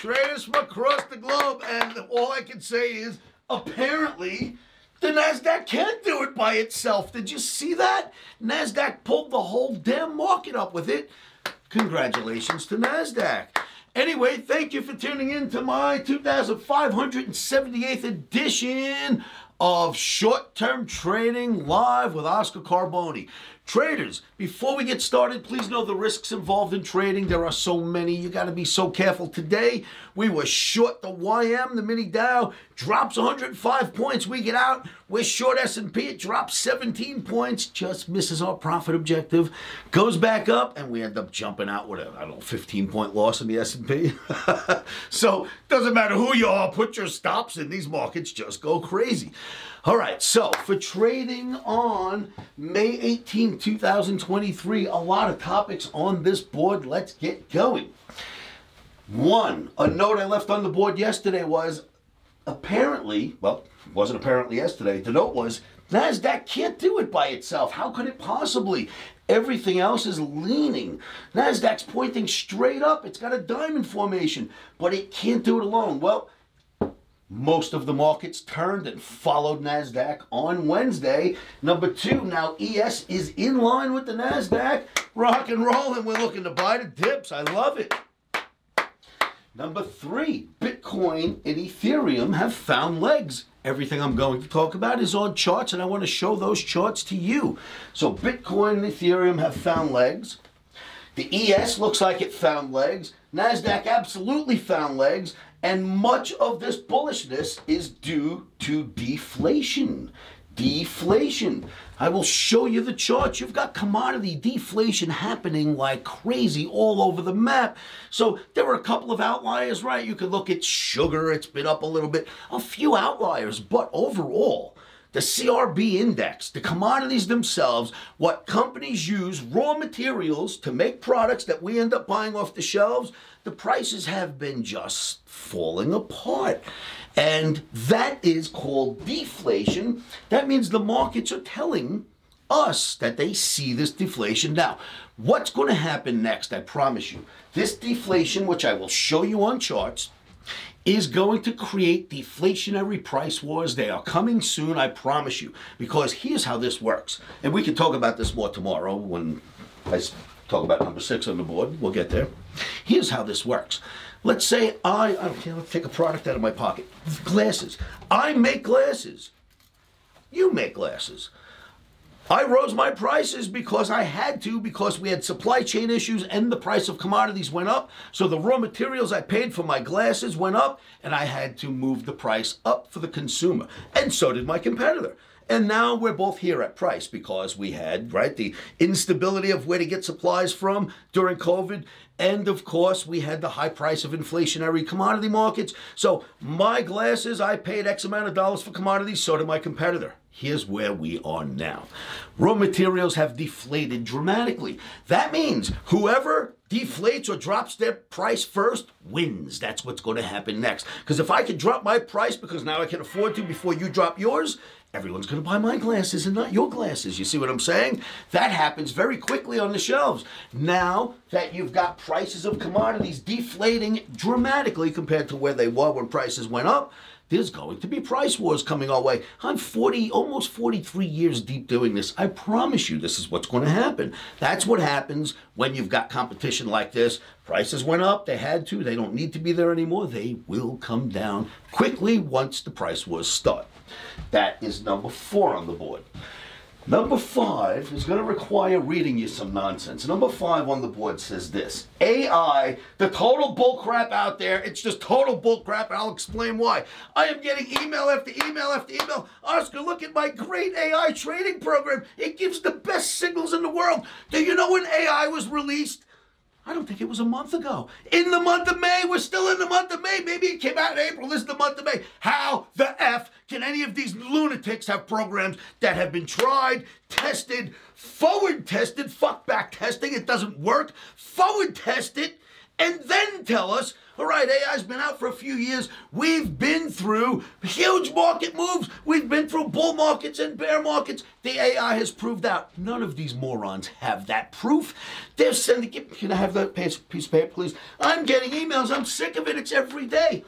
traders from across the globe, and all I can say is, apparently, the NASDAQ can't do it by itself. Did you see that? NASDAQ pulled the whole damn market up with it. Congratulations to NASDAQ. Anyway, thank you for tuning in to my 2578th edition of Short-Term Trading Live with Oscar Carboni. Traders, before we get started, please know the risks involved in trading. There are so many. You got to be so careful. Today, we were short the YM, the mini Dow, drops 105 points. We get out. We're short S&P. It drops 17 points, just misses our profit objective, goes back up, and we end up jumping out with a, 15-point loss in the S&P. So, doesn't matter who you are, put your stops in. These markets just go crazy. All right, so for trading on May 18, 2023, a lot of topics on this board. Let's get going. One, a note I left on the board yesterday was apparently, well, it wasn't apparently yesterday, the note was NASDAQ can't do it by itself. How could it possibly? Everything else is leaning. NASDAQ's pointing straight up. It's got a diamond formation, but it can't do it alone. Well, most of the markets turned and followed NASDAQ on Wednesday. Number two, now ES is in line with the NASDAQ. Rock and roll, and we're looking to buy the dips. I love it. Number three, Bitcoin and Ethereum have found legs. Everything I'm going to talk about is on charts, and I want to show those charts to you. So Bitcoin and Ethereum have found legs. The ES looks like it found legs. NASDAQ absolutely found legs. And much of this bullishness is due to deflation. Deflation. I will show you the charts. You've got commodity deflation happening like crazy all over the map. So there are a couple of outliers, right? You could look at sugar. It's been up a little bit. A few outliers. But overall, the CRB index, the commodities themselves, what companies use, raw materials to make products that we end up buying off the shelves, the prices have been just falling apart. And that is called deflation. That means the markets are telling us that they see this deflation. Now, what's going to happen next? I promise you. This deflation, which I will show you on charts, is going to create deflationary price wars. They are coming soon, I promise you, because here's how this works. And we can talk about this more tomorrow when I talk about number 6 on the board. We'll get there. Here's how this works. Let's say let's take a product out of my pocket. Glasses. I make glasses. You make glasses. I rose my prices because I had to, because we had supply chain issues and the price of commodities went up. So the raw materials I paid for my glasses went up, and I had to move the price up for the consumer. And so did my competitor. And now we're both here at price because we had, right, the instability of where to get supplies from during COVID. And of course, we had the high price of inflationary commodity markets. So my glasses, I paid X amount of dollars for commodities, so did my competitor. Here's where we are now. Raw materials have deflated dramatically. That means whoever deflates or drops their price first wins. That's what's going to happen next. Because if I can drop my price because now I can afford to before you drop yours, everyone's going to buy my glasses and not your glasses. You see what I'm saying? That happens very quickly on the shelves. Now that you've got prices of commodities deflating dramatically compared to where they were when prices went up, there's going to be price wars coming our way. I'm almost 43 years deep doing this. I promise you this is what's going to happen. That's what happens when you've got competition like this. Prices went up. They had to. They don't need to be there anymore. They will come down quickly once the price wars start. That is number 4 on the board. Number 5 is going to require reading you some nonsense. Number 5 on the board says this. AI, the total bullcrap out there. It's just total bullcrap, and I'll explain why. I am getting email after email after email. Oscar, look at my great AI trading program. It gives the best signals in the world. Do you know when AI was released? I don't think it was a month ago. In the month of May. We're still in the month of May. Maybe it came out in April. This is the month of May. How the F can any of these lunatics have programs that have been tried, tested, forward tested, fuck back testing, it doesn't work, forward test it, and then tell us, All right, AI's been out for a few years. We've been through huge market moves. We've been through bull markets and bear markets. The AI has proved out. None of these morons have that proof. They're sending, can I have that piece of paper, please? I'm getting emails. I'm sick of it. It's every day.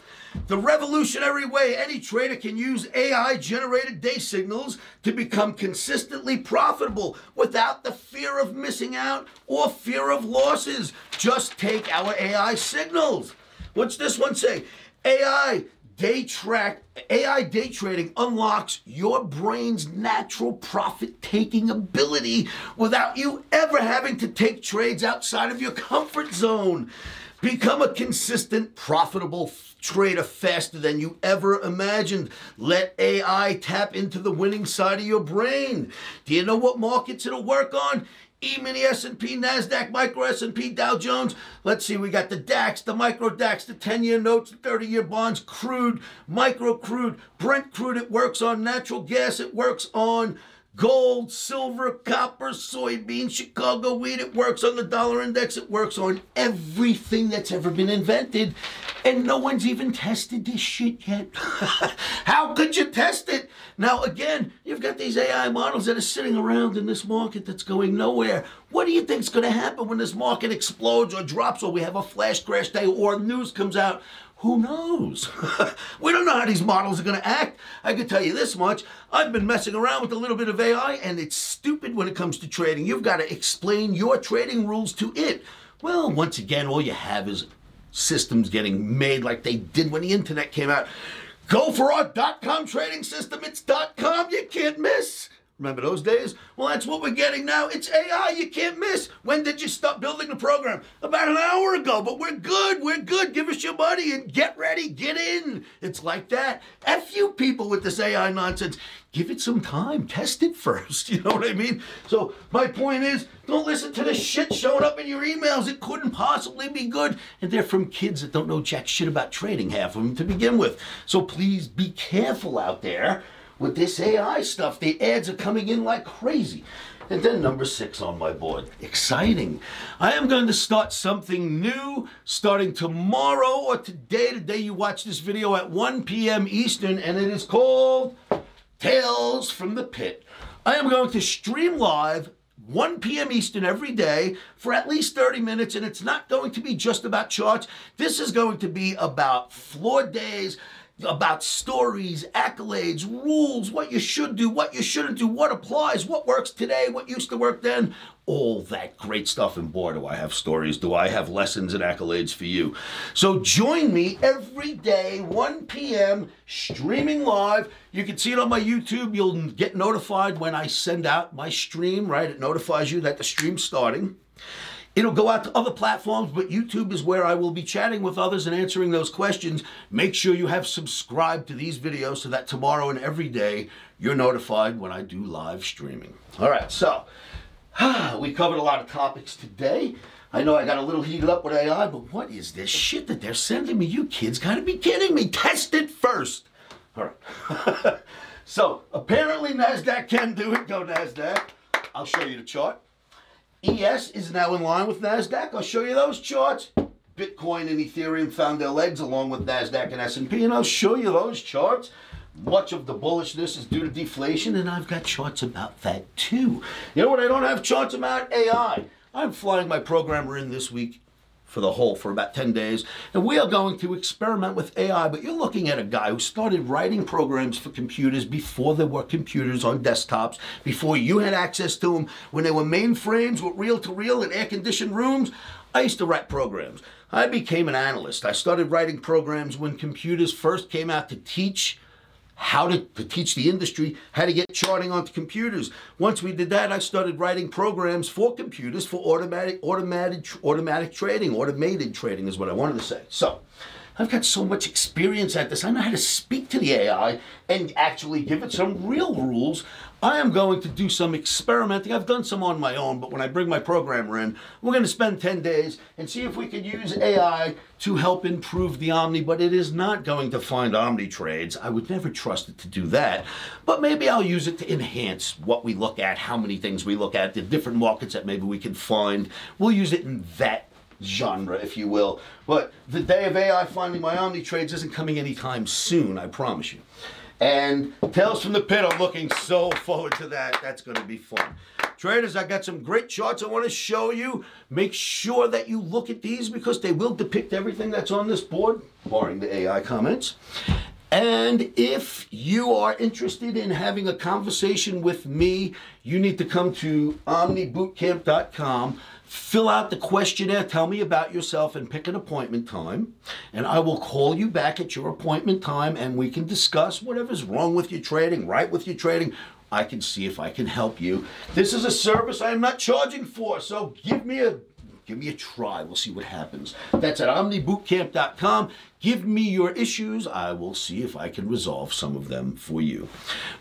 The revolutionary way any trader can use AI-generated day signals to become consistently profitable without the fear of missing out or fear of losses. Just take our AI signals. What's this one say? AI day trading unlocks your brain's natural profit-taking ability without you ever having to take trades outside of your comfort zone. Become a consistent, profitable trader faster than you ever imagined. Let AI tap into the winning side of your brain. Do you know what markets it'll work on? E-mini, S&P, NASDAQ, micro S&P, Dow Jones. Let's see, we got the DAX, the micro DAX, the 10-year notes, the 30-year bonds, crude, micro crude, Brent crude. It works on natural gas. It works on gold, silver, copper, soybeans, Chicago wheat. It works on the dollar index. It works on everything that's ever been invented. And no one's even tested this shit yet. How could you test it? Now, again, you've got these AI models that are sitting around in this market that's going nowhere. What do you think's going to happen when this market explodes or drops or we have a flash crash day or news comes out? Who knows? We don't know how these models are going to act. I can tell you this much. I've been messing around with a little bit of AI, and it's stupid when it comes to trading. You've got to explain your trading rules to it. Well, once again, all you have is systems getting made like they did when the internet came out. Go for our .com trading system. It's .com. You can't miss. Remember those days? Well, that's what we're getting now. It's AI. You can't miss. When did you stop building the program? About an hour ago, but we're good. We're good. Give us your money and get ready. Get in. It's like that. F you people with this AI nonsense. Give it some time. Test it first. You know what I mean? So my point is, don't listen to the shit showing up in your emails. It couldn't possibly be good. And they're from kids that don't know jack shit about trading, half of them, to begin with. So please be careful out there with this AI stuff. The ads are coming in like crazy. And then number 6 on my board. Exciting. I am going to start something new starting tomorrow or today, the day you watch this video, at 1 p.m. Eastern, and it is called Tales from the Pit. I am going to stream live 1 p.m. Eastern every day for at least 30 minutes, and it's not going to be just about charts. This is going to be about floor days, about stories, accolades, rules, what you should do, what you shouldn't do, what applies, what works today, what used to work then, all that great stuff. And boy, do I have stories, do I have lessons and accolades for you. So join me every day, 1 p.m., streaming live. You can see it on my YouTube. You'll get notified when I send out my stream, right? It notifies you that the stream's starting. It'll go out to other platforms, but YouTube is where I will be chatting with others and answering those questions. Make sure you have subscribed to these videos so that tomorrow and every day you're notified when I do live streaming. All right, so we covered a lot of topics today. I know I got a little heated up with AI, but what is this shit that they're sending me? You kids gotta be kidding me. Test it first. All right. So apparently NASDAQ can do it. Go NASDAQ. I'll show you the chart. ES is now in line with NASDAQ. I'll show you those charts. Bitcoin and Ethereum found their legs along with NASDAQ and S&P, and I'll show you those charts. Much of the bullishness is due to deflation, and I've got charts about that too. You know what I don't have charts about? AI. I'm flying my programmer in this week for about 10 days, and we are going to experiment with AI. But you're looking at a guy who started writing programs for computers before there were computers on desktops, before you had access to them, when there were mainframes with reel-to-reel and air-conditioned rooms. I used to write programs. I became an analyst. I started writing programs when computers first came out to teach to teach the industry how to get charting onto computers. Once we did that, I started writing programs for computers for automated trading. Automated trading is what I wanted to say. So I've got so much experience at this. I know how to speak to the AI and actually give it some real rules. I am going to do some experimenting. I've done some on my own, but when I bring my programmer in, we're going to spend 10 days and see if we can use AI to help improve the OMNI, but it is not going to find OMNI trades. I would never trust it to do that, but maybe I'll use it to enhance what we look at, how many things we look at, the different markets that maybe we can find. We'll use it in that genre, if you will. But the day of AI finding my Omni trades isn't coming anytime soon, I promise you. And Tales from the Pit, I'm looking so forward to that. That's going to be fun. Traders, I got some great charts I want to show you. Make sure that you look at these because they will depict everything that's on this board, barring the AI comments. And if you are interested in having a conversation with me, you need to come to OMNIBootcamp.com, fill out the questionnaire, tell me about yourself, and pick an appointment time. And I will call you back at your appointment time, and we can discuss whatever's wrong with your trading, right with your trading. I can see if I can help you. This is a service I am not charging for, so give me a try. We'll see what happens. That's at OMNIBootcamp.com. Give me your issues. I will see if I can resolve some of them for you.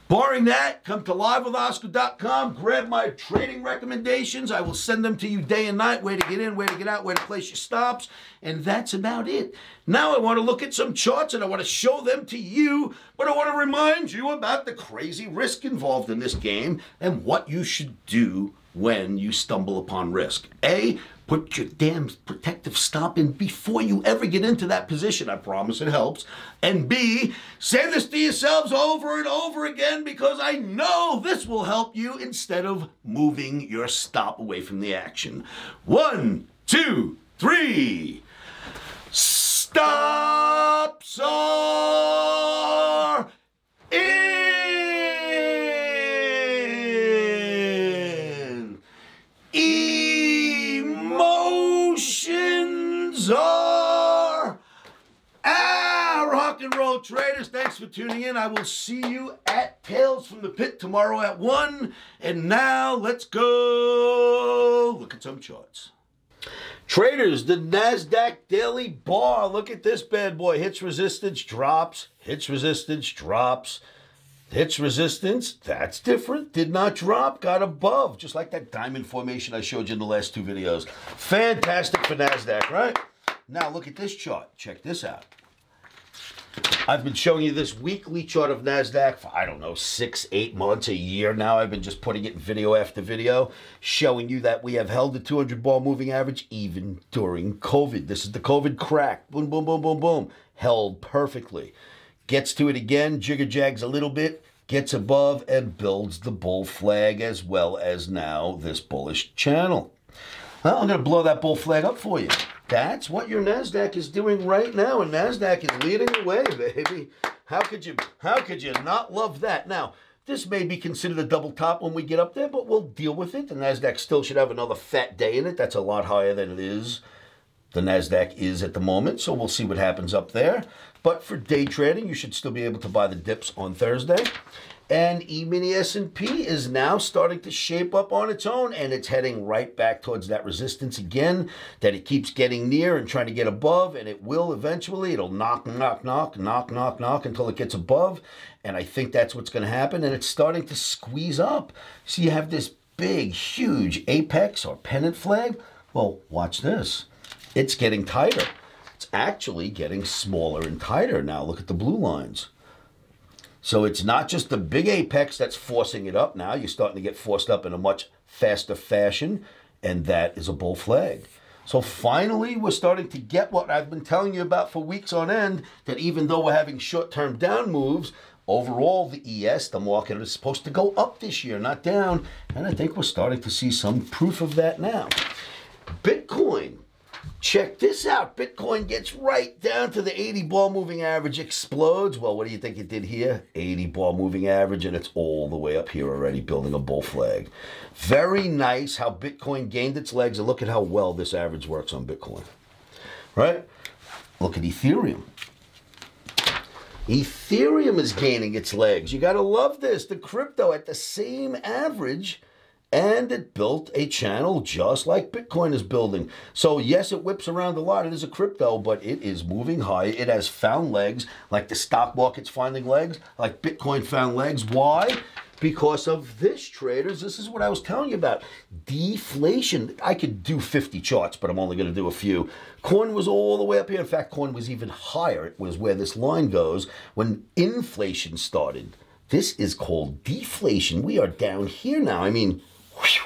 Barring that, come to livewithoscar.com. Grab my trading recommendations. I will send them to you day and night. Where to get in, where to get out, where to place your stops. And that's about it. Now I want to look at some charts and I want to show them to you. But I want to remind you about the crazy risk involved in this game and what you should do when you stumble upon risk. A, put your damn protective stop in before you ever get into that position. I promise it helps. And B, say this to yourselves over and over again because I know this will help you instead of moving your stop away from the action. 1, 2, 3. Stops are in. Emotions are out. Rock and roll traders, thanks for tuning in. I will see you at Tales from the Pit tomorrow at 1. And now let's go look at some charts. Traders, the NASDAQ daily bar. Look at this bad boy. Hits resistance, drops. Hits resistance, drops. Hits resistance, that's different. Did not drop, got above. Just like that diamond formation I showed you in the last 2 videos. Fantastic for NASDAQ, right? Now look at this chart. Check this out. I've been showing you this weekly chart of NASDAQ for, I don't know, 6, 8 months, a year now. I've been just putting it in video after video, showing you that we have held the 200-ball moving average even during COVID. This is the COVID crack. Boom, boom, boom, boom, boom. Held perfectly. Gets to it again, jigger-jags a little bit, gets above, and builds the bull flag as well as now this bullish channel. Well, I'm going to blow that bull flag up for you. That's what your NASDAQ is doing right now, and NASDAQ is leading the way, baby. How could you not love that? Now, this may be considered a double top when we get up there, but we'll deal with it. The NASDAQ still should have another fat day in it. That's a lot higher than it is. The NASDAQ is at the moment, so we'll see what happens up there. But for day trading, you should still be able to buy the dips on Thursday. And E-mini S&P is now starting to shape up on its own, and it's heading right back towards that resistance again that it keeps getting near and trying to get above, and it will eventually. It'll knock, knock, knock, knock, knock, knock until it gets above, and I think that's what's going to happen, and it's starting to squeeze up. So you have this big, huge apex or pennant flag. Well, watch this. It's getting tighter. It's actually getting smaller and tighter now. Look at the blue lines. So it's not just the big apex that's forcing it up now. You're starting to get forced up in a much faster fashion, and that is a bull flag. So finally, we're starting to get what I've been telling you about for weeks on end, that even though we're having short-term down moves, overall, the ES, the market, is supposed to go up this year, not down. And I think we're starting to see some proof of that now. Bitcoin. Check this out. Bitcoin gets right down to the 80-ball moving average, explodes. Well, what do you think it did here? 80-ball moving average, and it's all the way up here already, building a bull flag. Very nice how Bitcoin gained its legs, and look at how well this average works on Bitcoin. Right? Look at Ethereum. Ethereum is gaining its legs. You got to love this. The crypto at the same average, and it built a channel just like Bitcoin is building. So yes, it whips around a lot. It is a crypto, but it is moving high. It has found legs, like the stock market's finding legs, like Bitcoin found legs. Why? Because of this, traders. This is what I was telling you about. Deflation. I could do 50 charts, but I'm only going to do a few. Corn was all the way up here. In fact, corn was even higher. It was where this line goes when inflation started. This is called deflation. We are down here now. I mean, whew,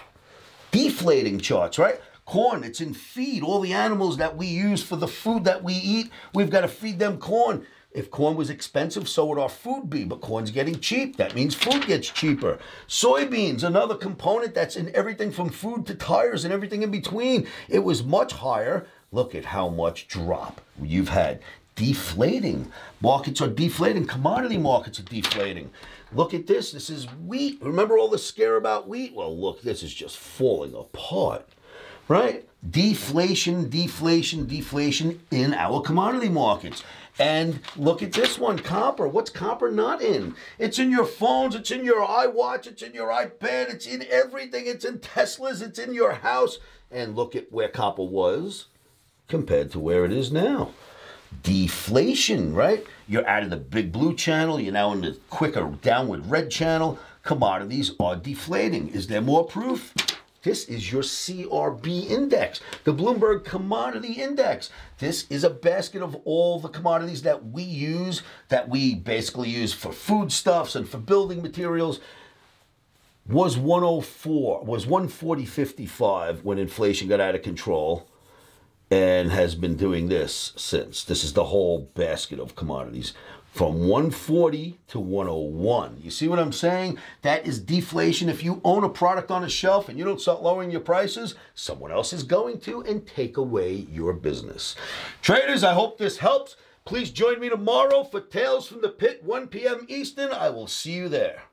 deflating charts, right? Corn, it's in feed. All the animals that we use for the food that we eat, we've got to feed them corn. If corn was expensive, so would our food be, but corn's getting cheap. That means food gets cheaper. Soybeans, another component that's in everything from food to tires and everything in between. It was much higher. Look at how much drop you've had. Deflating. Markets are deflating. Commodity markets are deflating. Look at this. This is wheat. Remember all the scare about wheat? Well, look, this is just falling apart, right? Deflation, deflation, deflation in our commodity markets. And look at this one, copper. What's copper not in? It's in your phones, it's in your iWatch, it's in your iPad, it's in everything. It's in Teslas, it's in your house. And look at where copper was compared to where it is now. Deflation, right? You're out of the big blue channel, you're now in the quicker downward red channel. Commodities are deflating. Is there more proof? This is your CRB index, the Bloomberg Commodity Index. This is a basket of all the commodities that we use, that we basically use for foodstuffs and for building materials. Was 104, was 140.55 when inflation got out of control, and has been doing this since. This is the whole basket of commodities. From 140 to 101. You see what I'm saying? That is deflation. If you own a product on a shelf and you don't start lowering your prices, someone else is going to and take away your business. Traders, I hope this helps. Please join me tomorrow for Tales from the Pit, 1 p.m. Eastern. I will see you there.